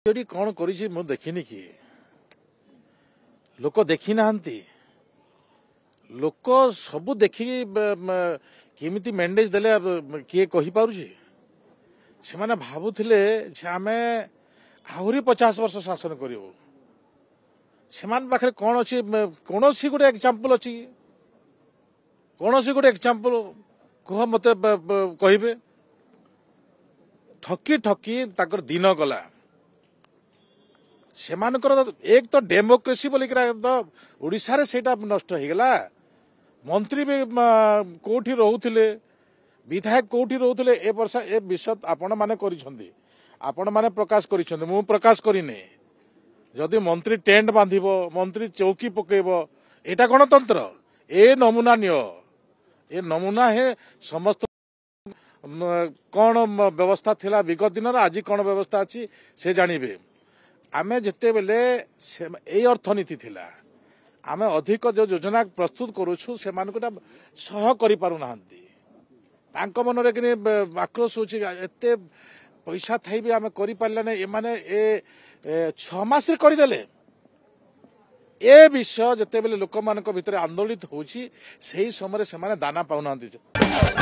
BJD କଣ କରିଛି ମୁଁ ଦେଖିନି କି ଲୋକ ଦେଖି ନାହାନ୍ତି ଲୋକ ସବୁ ଦେଖିକି କେମିତି ମେଣ୍ଡେଜ ଦେଲେ କିଏ କହିପାରୁଛି ସେମାନେ ଭାବୁଥିଲେ ଯେ ଆମେ ଆହୁରି 50 ବର୍ଷ ଶାସନ କରିବୁ ସେମାନ ପାଖରେ କଣ ଅଛି କୌଣସି ଗୋଟେ ଏକ୍ସାମ୍ପଲ ଅଛି କୌଣସି ଗୋଟେ ଏକ୍ସାମ୍ପଲ କୁହ ମତେ କହିବେ ଠକି ଠକି ତାଙ୍କର ଦିନ ଗଲା ସେମାନଙ୍କର ଏକ ତ डेमोक्रेसी बोलिकरा तो ओडिशा रे सेटा नष्ट होगला मंत्री भी कोठी रहउथिले विधायक कोठी रहउथिले ए वर्ष ए विषय आपण माने करिसंदी आपण माने प्रकाश करिसंदी मु प्रकाश करिने जदि मंत्री टेंट बांधिबो मंत्री चौकी पकेबो एटा गणतंत्र ए नमूना नियो ए नमूना है समस्त कौन व्यवस्था थिला विगत दिन आज कौन व्यवस्था अच्छी से जानिबे आमे जिते बेले ए अर्थनीति थिला आमे अधिक जो योजना प्रस्तुत करूछु से मानकटा सह करि पारु नाहंती तांको मनरे कि आक्रोश होछि एते पैसा थाई भी आमे करि पारला नै ए माने ए 6 मास रे करि देले ए विषय जिते बेले लोक मानक भितर आंदोलित होछि सेही समय से माने दाना पाउ नाहंती।